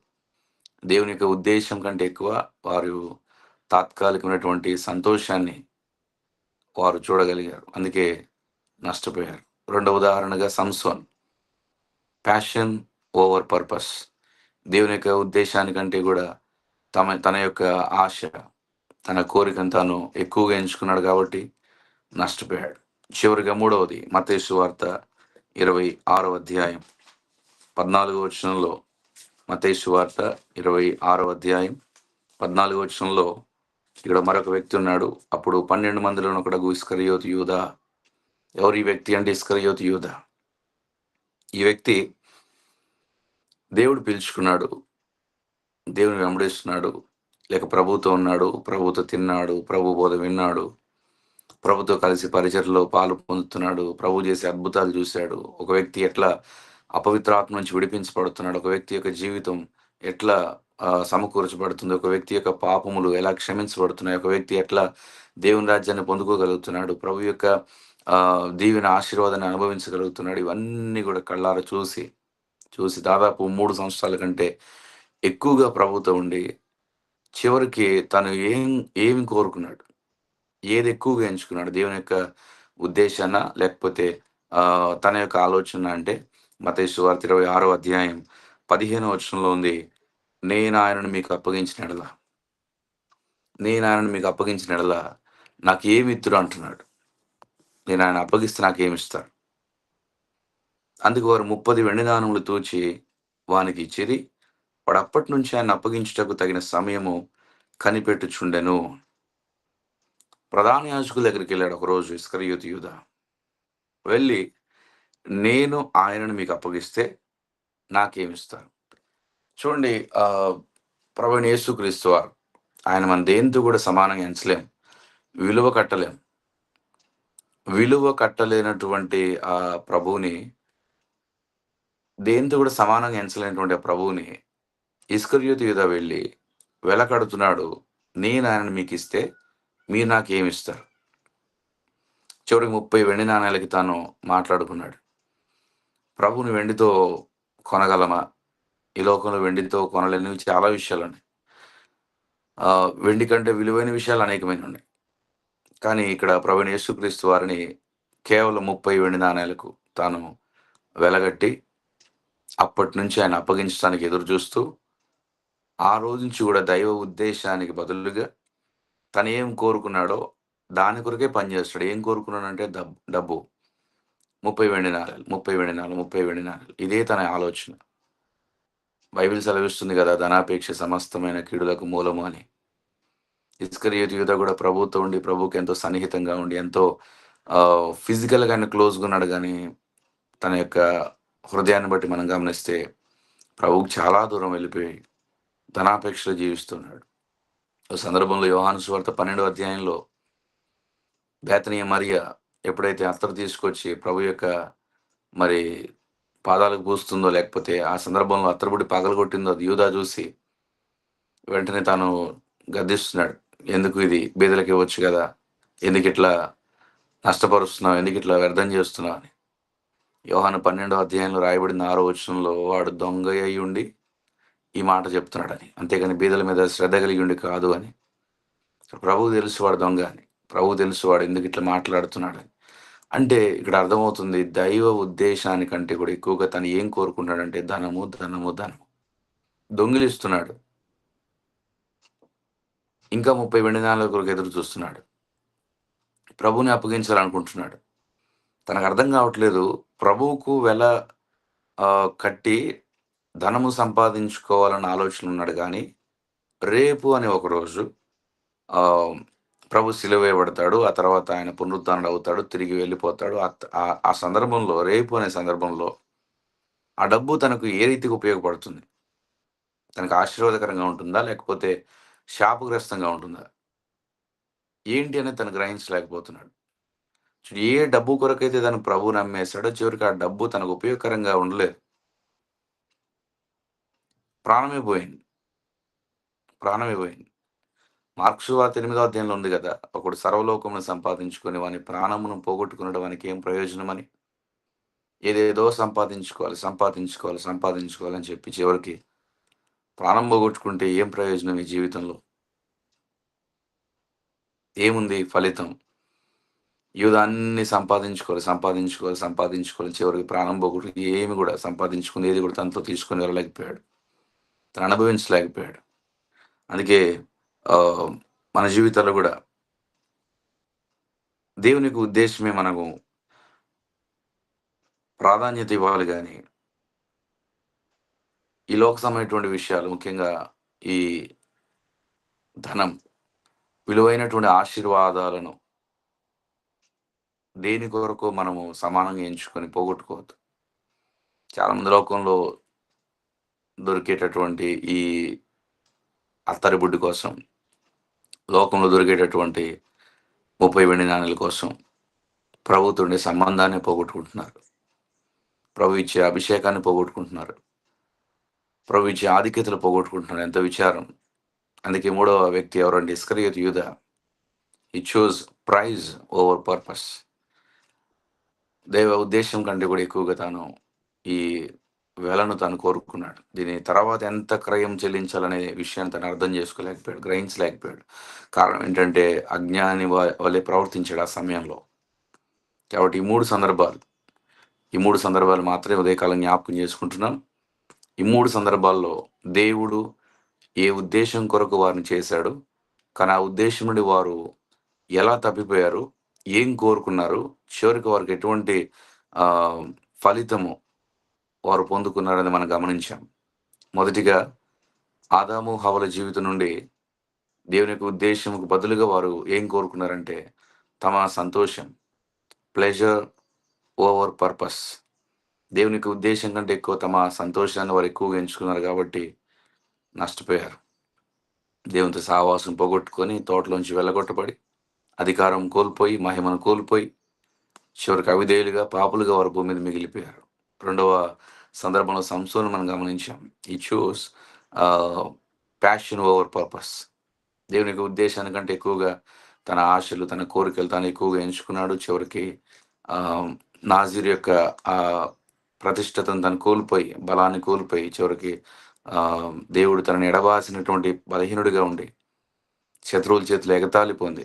దేవుని యొక్క ఉద్దేశ్యం కంటే ఎక్కువ వారు తాత్కాలికమైనటువంటి సంతోషాన్ని వారు చూడగలిగారు. అందుకే నష్టపోయారు. రెండవ ఉదాహరణగా సంసోన్. Passion over purpose. దేవుని యొక్క ఉద్దేశానికంటే గూడా తన యొక్క ఆశ, తన కోరికను తాను ఎక్కువగా ఎంచుకున్నాడు కాబట్టి నష్టపోయాడు. చివరిగా మూడవది మత్తయి సువార్త 26వ అధ్యాయం 14వ వచనంలో, మత్తయి సువార్త 26వ అధ్యాయం 14వ వచనంలో ఇక్కడ మరొక వ్యక్తి ఉన్నాడు. అప్పుడు 12 మందిలోను ఒకడు ఇస్కరియోతు యూదా. ఎవరు ఈ వ్యక్తి అంటే ఇస్కరియోతు యూదా. ఈ వ్యక్తి దేవుడు పిలుచుకున్నాడు. దేవుని వెంబడిస్తున్నాడు. లేక ప్రభువుతో ఉన్నాడు. ప్రభువుతో తిన్నాడు. ప్రభు బోధ విన్నాడు. ప్రభుతో కలిసి పరిచర్యలో పాలు పొందుతున్నాడు. ప్రభు చేసే అద్భుతాలు చూశాడు. ఒక వ్యక్తి ఎట్లా అపవిత్రాత్మ నుంచి విడిపించబడుతున్నాడు. ఒక వ్యక్తి యొక్క జీవితం ఎట్లా సమకూర్చబడుతుంది. ఒక వ్యక్తి యొక్క పాపములు ఎలా క్షమించబడుతున్నాయి. ఒక వ్యక్తి ఎట్లా దేవుని రాజ్యాన్ని పొందుకోగలుగుతున్నాడు. ప్రభు యొక్క దీవెన ఆశీర్వాదాన్ని అనుభవించగలుగుతున్నాడు. ఇవన్నీ కూడా కళ్ళారా చూసి దాదాపు 3 సంవత్సరాల కంటే ఎక్కువగా ప్రభుతో ఉండి చివరికి తను ఏమి కోరుకున్నాడు, ఏది ఎక్కువగా ఎంచుకున్నాడు, దేవుని యొక్క ఉద్దేశాన లేకపోతే తన యొక్క ఆలోచన అంటే మత్తయి సువార్త 26వ అధ్యాయం 15వ వచనంలో ఉంది. నేను ఆయనను మీకు అప్పగించిన ఎడల నాకు ఏమి ఇత్తురు అంటున్నాడు. నేను ఆయన అప్పగిస్తే నాకేమిస్తాడు. అందుకు వారు 30 వెండి నాణములు తూచి వానికి ఇచ్చిరి. వాడు అప్పటి నుంచి ఆయన అప్పగించుటకు తగిన సమయము కనిపెట్టుచుండెను. ప్రధాన యాజకుల దగ్గరికి వెళ్ళాడు ఒకరోజు ఇస్కరియోతు యూదా. వెళ్ళి నేను ఆయనను మీకు అప్పగిస్తే నాకేమిస్తారు. చూడండి, ప్రభువైన యేసుక్రీస్తు వారు, ఆయన మన దేనితో కూడా సమానంగా ఎంచలేం, విలువ కట్టలేనటువంటి ఆ ప్రభువుని, దేనితో కూడా సమానంగా ఎంచలేనటువంటి ఆ ప్రభువుని ఇస్కరియోతు యూదా వెళ్ళి వెలకడుతున్నాడు. నేను ఆయనను మీకు ఇస్తే మీరు నాకేమిస్తారు. చివరికి 30 వెండి నాణేలకి తాను మాట్లాడుకున్నాడు. ప్రభువుని వెండితో కొనగలమా? ఈ లోకంలో వెండితో కొనలేనివి చాలా విషయాలున్నాయి. వెండి కంటే విలువైన విషయాలు అనేకమైన ఉన్నాయి. కానీ ఇక్కడ ప్రభువైన యేసుక్రీస్తు వారిని కేవలం 30 వెండి నాణేలకు తాను వెలగట్టి అప్పటి నుంచి ఆయన అప్పగించడానికి ఎదురు చూస్తూ, ఆ రోజు నుంచి కూడా దైవ ఉద్దేశానికి బదులుగా తను ఏం కోరుకున్నాడో దాని కొరకే పనిచేస్తాడు. ఏం కోరుకున్నాడంటే డబ్బు. 30 వెండి నాణేలు. ఇదే తన ఆలోచన. బైబిల్ సెలవిస్తుంది కదా, ధనాపేక్ష సమస్తమైన కీడులకు మూలము అని. ఇస్కరియోతు యూదా కూడా ప్రభువుతో ఉండి, ప్రభువుకి ఎంతో సన్నిహితంగా ఉండి, ఎంతో ఫిజికల్గా ఆయన క్లోజ్గా ఉన్నాడు. కానీ తన యొక్క హృదయాన్ని బట్టి మనం గమనిస్తే ప్రభువుకు చాలా దూరం వెళ్ళిపోయి ధనాపేక్షలో జీవిస్తున్నాడు. ఒక సందర్భంలో యోహాను సువార్త 12వ అధ్యాయంలో బేతనీయ మరియ ఎప్పుడైతే అత్తరు తీసుకొచ్చి ప్రభు యొక్క మరి పాదాలకు పూస్తుందో, లేకపోతే ఆ సందర్భంలో అత్తరుబుడి పగలగొట్టిందో అది యూదా చూసి వెంటనే తాను గద్దిస్తున్నాడు. ఎందుకు ఇది బీదలకు ఇవ్వచ్చు కదా, ఎందుకు ఇట్లా నష్టపరుస్తున్నావు, ఎందుకు ఇట్లా వ్యర్థం చేస్తున్నావు అని. యోహాను 12వ అధ్యాయంలో రాయబడిన 6వ వచనంలో వాడు దొంగ అయి ఉండి ఈ మాట చెప్తున్నాడని, అంతేగాని బీదల మీద శ్రద్ధ కలిగి ఉండి కాదు అని. ప్రభువు తెలుసు వాడు దొంగ అని, ప్రభువు తెలుసు వాడు ఎందుకు ఇట్లా మాట్లాడుతున్నాడని. అంటే ఇక్కడ అర్థమవుతుంది, దైవ ఉద్దేశానికంటే కూడా ఎక్కువగా తను ఏం కోరుకుంటాడంటే ధనము. దొంగిలిస్తున్నాడు. ఇంకా 30 వెండి నాణేల కొరకు ఎదురు చూస్తున్నాడు. ప్రభువుని అప్పగించాలనుకుంటున్నాడు. తనకు అర్థం కావట్లేదు, ప్రభువుకు వెల కట్టి ధనము సంపాదించుకోవాలన్న ఆలోచన ఉన్నాడు. కానీ రేపు అని ఒకరోజు ప్రభు సిలువ వేయబడతాడు. ఆ తర్వాత ఆయన పునరుద్ధానుడు అవుతాడు, తిరిగి వెళ్ళిపోతాడు. ఆ సందర్భంలో, రేపు అనే సందర్భంలో ఆ డబ్బు తనకు ఏ రీతికి ఉపయోగపడుతుంది? తనకు ఆశీర్వాదకరంగా ఉంటుందా, లేకపోతే శాపగ్రస్తంగా ఉంటుందా? ఏంటి అనేది తను గ్రహించలేకపోతున్నాడు. ఏ డబ్బు కొరకైతే తను ప్రభువుని నమ్మేశాడో చివరికి ఆ డబ్బు తనకు ఉపయోగకరంగా ఉండలేదు. ప్రాణమే పోయింది. మార్కు సువార్త 8వ అధ్యాయంలో ఉంది కదా, ఒకడు సర్వలోకమును సంపాదించుకొని వాని ప్రాణమును పోగొట్టుకునడం వానికి ఏం ప్రయోజనమని. ఏదేదో సంపాదించుకోవాలి, సంపాదించుకోవాలి, సంపాదించుకోవాలి అని చెప్పి చివరికి ప్రాణం పోగొట్టుకుంటే ఏం ప్రయోజనం ఈ జీవితంలో? ఏముంది ఫలితం? యూదా అన్నీ సంపాదించుకోవాలి, సంపాదించుకోవాలి, సంపాదించుకోవాలి. చివరికి ప్రాణం పోగొట్టుకుని ఏమి కూడా సంపాదించుకుంది ఏది కూడా తనతో తీసుకొని వెళ్ళలేకపోయాడు. తను అనుభవించలేకపోయాడు. అందుకే ఆహ్, మన జీవితాల్లో కూడా దేవునికి ఉద్దేశ్యమే మనము ప్రాధాన్యత ఇవ్వాలి గాని, ఈ లోక సంబంధమైనటువంటి విషయాలు ముఖ్యంగా ఈ ధనం, విలువైనటువంటి ఆశీర్వాదాలను దేని కొరకు మనము సమానంగా ఎంచుకొని పోగొట్టుకోవద్దు. చాలా మంది లోకంలో దొరికేటటువంటి ఈ అత్తరి బుడ్డి కోసం, లోకంలో దొరికేటటువంటి 30 వెండి నాణేల కోసం ప్రభువుతోని సంబంధాన్ని పోగొట్టుకుంటున్నారు. ప్రభు ఇచ్చే అభిషేకాన్ని పోగొట్టుకుంటున్నారు. ప్రభు ఇచ్చే ఆధిక్యతలు పోగొట్టుకుంటున్నారు. ఎంత విచారం. అందుకే మూడవ వ్యక్తి ఎవరంటే ఇస్కరియోతు యూదా. హి చూజ్ ప్రైజ్ ఓవర్ పర్పస్. దైవ ఉద్దేశ్యం కంటే కూడా ఎక్కువగా తాను ఈ వేలను తాను కోరుకున్నాడు. దీని తర్వాత ఎంత క్రయం చెల్లించాలనే విషయాన్ని తను అర్థం చేసుకోలేకపోయాడు, గ్రహించలేకపోయాడు. కారణం ఏంటంటే అజ్ఞాని వలె ప్రవర్తించాడు ఆ సమయంలో. కాబట్టి ఈ మూడు సందర్భాలు మాత్రమే ఉదయకాలం జ్ఞాపకం చేసుకుంటున్నాం. ఈ 3 సందర్భాల్లో దేవుడు ఏ ఉద్దేశం కొరకు వారిని చేశాడు, కానీ ఆ ఉద్దేశం నుండి వారు ఎలా తప్పిపోయారు, ఏం కోరుకున్నారు, చివరికి వారికి ఎటువంటి ఫలితము వారు పొందుకున్నారని మనం గమనించాం. మొదటిగా ఆదాము హవ్వల జీవితం నుండి దేవుని యొక్క ఉద్దేశంకు బదులుగా వారు ఏం కోరుకున్నారంటే తమ సంతోషం, ప్లెజర్ ఓవర్ పర్పస్. దేవునికి ఉద్దేశం కంటే ఎక్కువ తమ సంతోషాన్ని వారు ఎక్కువగా ఎంచుకున్నారు కాబట్టి నష్టపోయారు. దేవునితో సహవాసం పోగొట్టుకొని తోటలోంచి వెళ్ళగొట్టబడి, అధికారం కోల్పోయి, మహిమను కోల్పోయి, చివరికి అవిధేయులుగా, పాపులుగా వారు భూమి మీద మిగిలిపోయారు. రెండవ సందర్భంలో సంసోను మనం గమనించాం. ఈ చూస్ ప్యాషన్ ఓవర్ పర్పస్. దేవునికి ఉద్దేశానికంటే ఎక్కువగా తన ఆశలు, తన కోరికలు తాను ఎక్కువగా ఎంచుకున్నాడు. చివరికి నాజీర్ యొక్క ఆ ప్రతిష్టతను తను కోల్పోయి, బలాన్ని కోల్పోయి, చివరికి దేవుడు తనని ఎడబాసినటువంటి బలహీనుడిగా ఉండి శత్రువుల చేతిలో ఎగతాళి పొంది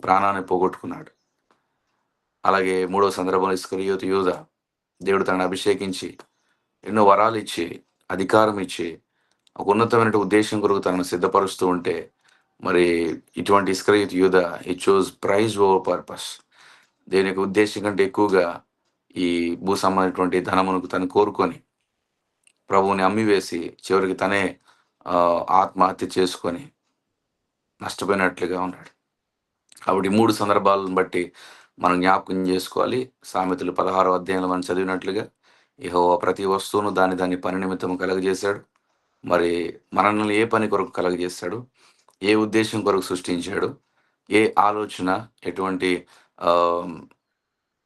ప్రాణాన్ని పోగొట్టుకున్నాడు. అలాగే మూడవ సందర్భంలో ఇస్కరియోతు యూదా, దేవుడు తనని అభిషేకించి ఎన్నో వరాలు ఇచ్చి, అధికారం ఇచ్చి, ఒక ఉన్నతమైన ఉద్దేశం కొరకు తనను సిద్ధపరుస్తూ ఉంటే, మరి ఇటువంటి ఇస్కరియోతు యూదా ఈ చూజ్ ప్రైజ్ ఓవర్ పర్పస్. దేనికి ఉద్దేశం కంటే ఎక్కువగా ఈ భూ సంబంధమైనటువంటి ధనమునకు తను కోరుకొని ప్రభువుని అమ్మివేసి చివరికి తనే ఆత్మహత్య చేసుకొని నష్టపోయినట్లుగా ఉన్నాడు. కాబట్టి 3 సందర్భాలను బట్టి మనం జ్ఞాపకం చేసుకోవాలి. సామెతలు 16వ అధ్యాయంలో మనం చదివినట్లుగా యెహోవా ప్రతి వస్తువును దాని పని నిమిత్తం కలగజేశాడు. మరి మనల్ని ఏ పని కొరకు కలగజేశాడు, ఏ ఉద్దేశం కొరకు సృష్టించాడు, ఏ ఆలోచన, ఎటువంటి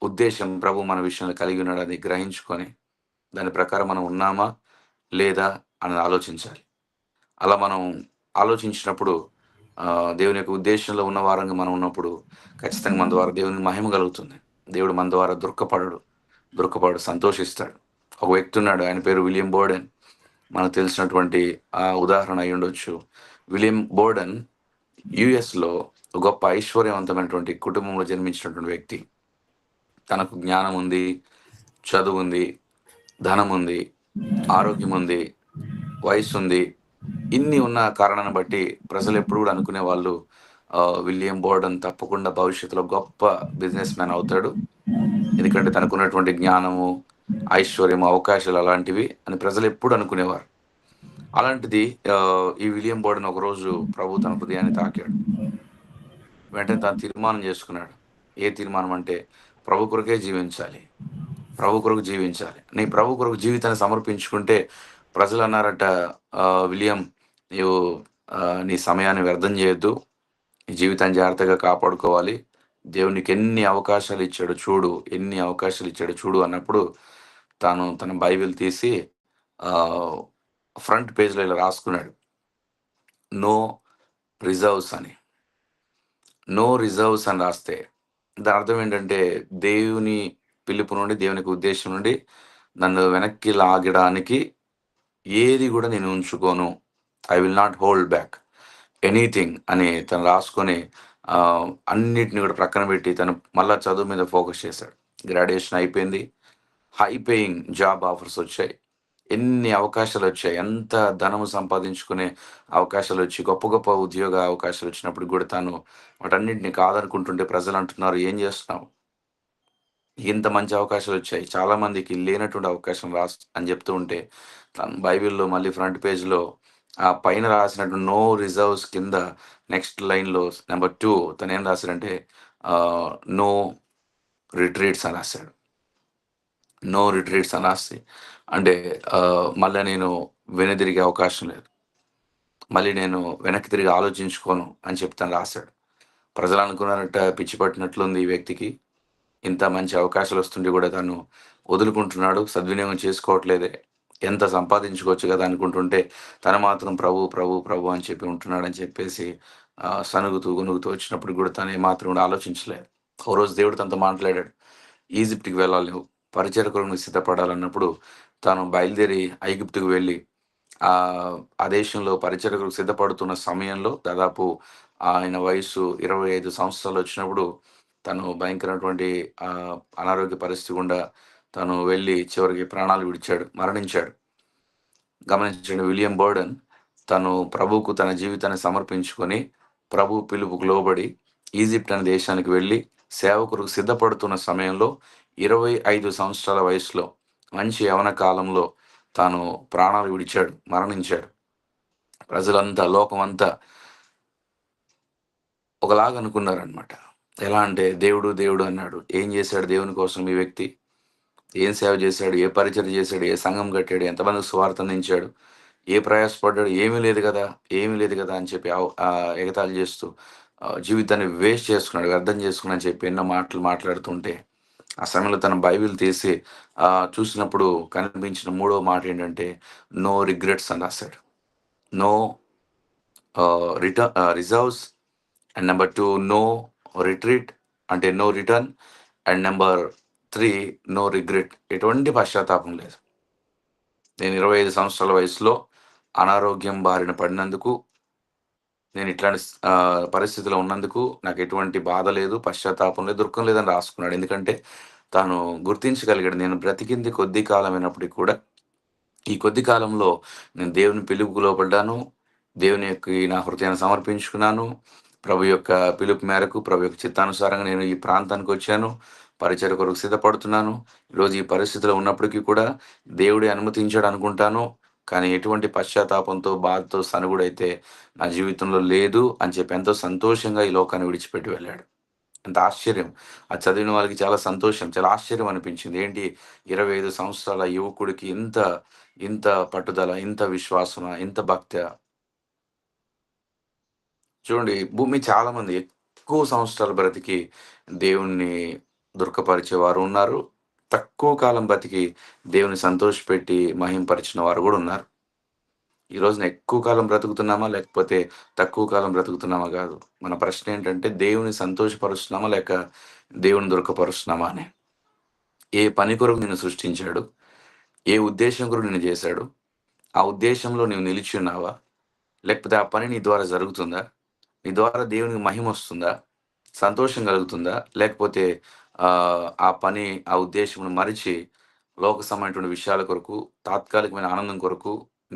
ఉద్దేశం ప్రభు మన విషయంలో కలిగి ఉన్నాడు అని గ్రహించుకొని దాని ప్రకారం మనం ఉన్నామా లేదా అని ఆలోచించాలి. అలా మనం ఆలోచించినప్పుడు దేవుని యొక్క ఉద్దేశంలో ఉన్న వారంగా మనం ఉన్నప్పుడు ఖచ్చితంగా మన ద్వారా దేవుని మహిమ కలుగుతుంది. దేవుడు మన ద్వారా దుఃఖపడు సంతోషిస్తాడు. ఒక వ్యక్తి ఉన్నాడు, ఆయన పేరు విలియం బోర్డెన్. మనకు తెలిసినటువంటి ఉదాహరణ అయి ఉండొచ్చు. విలియం బోర్డెన్ యుఎస్లో గొప్ప ఐశ్వర్యవంతమైనటువంటి కుటుంబంలో జన్మించినటువంటి వ్యక్తి. తనకు జ్ఞానం ఉంది, చదువు ఉంది, ధనం ఉంది, ఆరోగ్యం ఉంది, వయసు ఉంది. ఇన్ని ఉన్న కారణాన్ని బట్టి ప్రజలు ఎప్పుడు కూడా అనుకునే వాళ్ళు విలియం బోర్డెన్ తప్పకుండా భవిష్యత్తులో గొప్ప బిజినెస్ మ్యాన్ అవుతాడు, ఎందుకంటే తనకున్నటువంటి జ్ఞానము, ఐశ్వర్యము, అవకాశాలు అలాంటివి అని ప్రజలు ఎప్పుడు అనుకునేవారు. అలాంటిది ఈ విలియం బోర్డెన్ ఒకరోజు ప్రభు తన హృదయాన్ని తాకాడు. వెంటనే తను తీర్మానం చేసుకున్నాడు. ఏ తీర్మానం అంటే ప్రభు కొరకే జీవించాలి, ప్రభు కొరకు జీవించాలి. నీ ప్రభు కొరకు జీవితాన్ని సమర్పించుకుంటే ప్రజలు అన్నారట, విలియం నీవు నీ సమయాన్ని వ్యర్థం చేయొద్దు, నీ జీవితాన్ని జాగ్రత్తగా కాపాడుకోవాలి, దేవునికి ఎన్ని అవకాశాలు ఇచ్చాడు చూడు అన్నప్పుడు తాను తన బైబిల్ తీసి ఫ్రంట్ పేజ్లో ఇలా రాసుకున్నాడు, నో రిజర్వ్స్ అని. నో రిజర్వ్స్ అని రాస్తే దాని అర్థం ఏంటంటే దేవుని పిలుపు నుండి, దేవుని యొక్క ఉద్దేశం నుండి నన్ను వెనక్కి లాగడానికి ఏది గూడా నేను ఉంచుకోను. I will not hold back anything అని తను రాసుకొని అన్నిటిని కూడా ప్రక్కన పెట్టి తను మళ్ళా చదువు మీద ఫోకస్ చేశాడు. గ్రాడ్యుయేషన్ అయిపోయింది. హై పేయింగ్ జాబ్ ఆఫర్స్ వచ్చాయి. ఎన్ని అవకాశాలొచ్చాయి. ఎంత ధనము సంపాదించుకునే అవకాశాలొచ్చి, గొప్ప గొప్ప ఉద్యోగ అవకాశాలొచ్చినప్పుడు గూడా తను వాటన్నిటిని కాదనుకుంటుంటే ప్రజలంటున్నారు, "ఏం జేస్తున్నావు? ఇంత మంచి అవకాశాలొచ్చాయి. చాలా మందికి లేనటువంటి అవకాశం అని జెప్తూ ఉంటే, తను బైబిల్‌లో మళ్ళీ ఫ్రంట్ పేజ్‌లో ఆ పైన రాసినట్టు నో రిజర్వ్స్ కింద నెక్స్ట్ లైన్‌లో నంబర్ 2 తనేం రాసాడంటే ఆహ్, నో రిట్రీట్స్ అని రాసాడు. నో రిట్రీట్స్ అని రాసి అంటే మళ్ళా నేను వెనుదిరిగే అవకాశం లేదు. మళ్ళీ నేను వెనక్కి తిరిగి ఆలోచించుకోను అని చెప్పి తను రాసాడు. ప్రజలనుకున్నారట పిచ్చి పట్టినట్లుంది ఈ వ్యక్తికి. ఇంత మంచి అవకాశాలొస్తుంటే గూడా తను వదులుకుంటున్నాడు. సద్వినియోగం చేసుకోవట్లేదే. ఎంత సంపాదించుకోవచ్చు గదా! అనుకుంటుంటే తను మాత్రం ప్రభు, ప్రభు, ప్రభు అని చెప్పి ఉంటున్నాడని చెప్పేసి సణుగుతూ, గొణుగుతూ వచ్చినప్పుడు గూడా తను ఏమాత్రం గూడా ఆలోచించలేదు. ఓ రోజు దేవుడు తనతో మాట్లాడాడు. ఈజిప్ట్‌కి వెళ్ళాలి నువ్వు. పరిచర్య కొరకు సిద్ధపడాలన్నప్పుడు తాను బయలుదేరి ఐగుప్తుకు వెళ్ళి ఆ దేశంలో పరిచర్య కొరకు సిద్ధపడుతున్న సమయంలో దాదాపు ఆయన వయస్సు 25 సంవత్సరాలొచ్చినప్పుడు తను భయంకరమైనటువంటి అనారోగ్య పరిస్థితి గుండా తను వెళ్ళి చివరికి ప్రాణాలు విడిచాడు. మరణించాడు. గమనించండి విలియం బర్డన్ తను ప్రభువుకు తన జీవితాన్ని సమర్పించుకొని, ప్రభు పిలుపుకు లోబడి ఈజిప్ట్ అనే దేశానికి వెళ్ళి సేవ కొరకు సిద్ధపడుతున్న సమయంలో 25 సంవత్సరాల వయసులో మంచి యవ్వన కాలంలో తాను ప్రాణాలు విడిచాడు. మరణించాడు. ప్రజలంతా లోకమంతా ఒకలాగా అనుకున్నారనమాట. ఎలా అంటే దేవుడు, దేవుడు అన్నాడు. ఏం చేశాడు దేవుని కోసం ఈ వ్యక్తి? ఏం సేవ చేశాడు? ఏ పరిచర్య చేశాడు? ఏ సంఘం కట్టాడు? ఎంతమందికి సువార్త అందించాడు? ఏ ప్రయాసపడ్డాడు? ఏమీ లేదు గదా! ఏమీ లేదు గదా! అని చెప్పి ఎగతాళి చేస్తూ జీవితాన్ని వేస్ట్ చేసుకున్నాడు. వ్యర్థం చేసుకున్నాడు అని చెప్పి ఎన్నో మాటలు మాట్లాడుతుంటే, ఆ సమయంలో తన బైబిల్ తీసి చూసినప్పుడు కనిపించిన మూడో మాట ఏంటంటే, నో రిగ్రెట్స్ అని రాసాడు. No reserves and number 2 no retreat అంటే no return and number 3 no regret. ఎటువంటి పశ్చాత్తాపం లేదు. నేను 25 సంవత్సరాల వయసులో అనారోగ్యం బారిన పడినందుకు, నేను ఇట్లాంటి పరిస్థితిలో ఉన్నందుకు నాకు ఎటువంటి బాధ లేదు, పశ్చాత్తాపం లేదు, దుఃఖం లేదని రాసుకున్నాడు. ఎందుకంటే తాను గుర్తించగలిగాడు. నేను బ్రతికింది కొద్ది కాలమైనప్పటికి కూడా ఈ కొద్ది కాలంలో నేను దేవుని పిలుపుకు లోబడ్డాను. దేవుని యొక్కకి నా హృదయాన్ని సమర్పించుకున్నాను. ప్రభు యొక్క పిలుపు మేరకు, ప్రభు యొక్క చిత్తానుసారంగా నేను ఈ ప్రాంతానికొచ్చాను. పరిచర్య కొరకు సిద్ధపడుతున్నాను. ఈరోజు ఈ పరిస్థితిలో ఉన్నప్పటికీ కూడా దేవుడే అనుమతించాడు అనుకుంటాను. కానీ ఎటువంటి పశ్చాత్తాపంతో, బాధతో, సనుగుడైతే నా జీవితంలో లేదు అని చెప్పి ఎంతో సంతోషంగా ఈ లోకాన్ని విడిచిపెట్టి వెళ్ళాడు. ఎంత ఆశ్చర్యం! అది చదివిన వాళ్ళకి చాలా సంతోషం. చాలా ఆశ్చర్యం అనిపించింది. ఏంటి 25 సంవత్సరాల యువకుడికి ఇంత పట్టుదల, ఇంత విశ్వాసమా, ఇంత భక్తా? చూడండి భూమి మీద చాలామంది ఎక్కువ సంవత్సరాలు బ్రతికి దేవుణ్ణి దుఃఖపరిచేవారు ఉన్నారు. తక్కువ కాలం బతికి దేవుని సంతోషపెట్టి మహింపరిచిన వారు గూడా ఉన్నారు. ఈ రోజున ఎక్కువ కాలం బ్రతుకుతున్నామా? లేకపోతే తక్కువ కాలం బ్రతుకుతున్నామా గాదు. మన ప్రశ్న ఏంటంటే దేవుని సంతోషపరుస్తున్నామా? లేక దేవుని దుఃఖపరుస్తున్నామా అని. ఏ పని కొరకు నిన్ను సృష్టించాడు? ఏ ఉద్దేశ్యం కొరకు నిన్ను జేశాడు? ఆ ఉద్దేశ్యంలో నీవు నిలిచి ఉన్నావా? లేకపోతే ఆ పని నీ ద్వారా జరుగుతుందా? నీ ద్వారా దేవునికి మహిమొస్తుందా? సంతోషం కలుగుతుందా? లేకపోతే ఆ పని, ఆ ఉద్దేశ్యమును మరిచి లోక సంబంధమైనటువంటి విషయాల కొరకు, తాత్కాలికమైన ఆనందం కొరకు,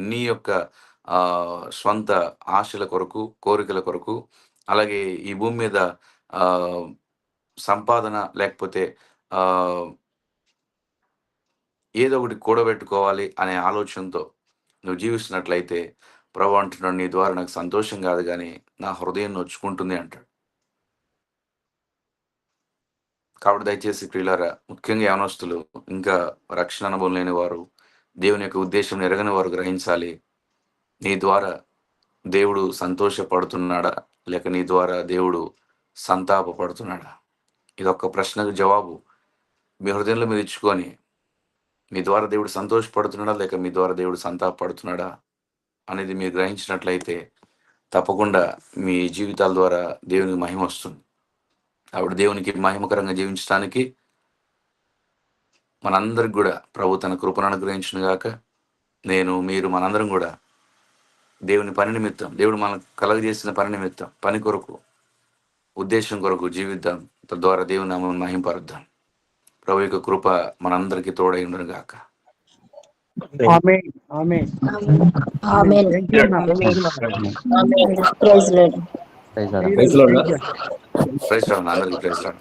నీ యొక్క స్వంత ఆశల కొరకు, కోరికల కొరకు, అలాగే ఈ భూమి మీద ఆహ్, సంపాదన లేకపోతే ఆహ్, ఏదో ఒకటి కూడబెట్టుకోవాలి అనే ఆలోచనతో నువ్వు జీవిస్తున్నట్లయితే ప్రభు అంటున్నాడు, "నీ ద్వారా నాకు సంతోషం కాదు గానీ, నా హృదయం నొచ్చుకుంటుంది" అంటాడు. కాబట్టి దయచేసి ప్రియులారా, ముఖ్యంగా యవనస్తులు, ఇంకా రక్షణ అనుభవం లేని వారు, దేవుని యొక్క ఉద్దేశం ఎరగని వారు గ్రహించాలి. నీ ద్వారా దేవుడు సంతోషపడుతున్నాడా? లేక నీ ద్వారా దేవుడు సంతాపపడుతున్నాడా? ఇదొక్క ప్రశ్నకు జవాబు మీ హృదయంలో మీరు ఇచ్చుకొని, మీ ద్వారా దేవుడు సంతోషపడుతున్నాడా? లేక మీ ద్వారా దేవుడు సంతాపపడుతున్నాడా? అనేది మీరు గ్రహించినట్లయితే, తప్పకుండా మీ జీవితాల ద్వారా దేవునికి మహిమొస్తుంది. కాబట్టి దేవునికి మహిమకరంగా జీవించటానికి మనందరికి కూడా ప్రభు తన కృపను అనుగ్రహించిన గాక. నేను, మీరు, మనందరం కూడా దేవుని పని నిమిత్తం, దేవుడు మనకు కలగజేసిన పని నిమిత్తం, పని కొరకు, ఉద్దేశం కొరకు జీవిద్దాం. తద్వారా దేవుని నామమును మహింపరుద్దాం. ప్రభు యొక్క కృప మనందరికీ తోడై ఉండును గాక. ఆమేన్. ఆమేన్. ఆమేన్. Thank you, అన్న. Amen. Praise Lord. Praise Lord. Praise రావు అందరికీ ప్రైజ్ రావు.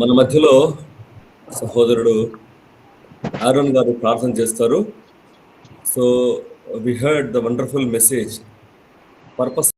మన మధ్యలో సహోదరుడు ఆరోన్ గారు ప్రార్థన చేస్తారు. So we heard the wonderful message, purpose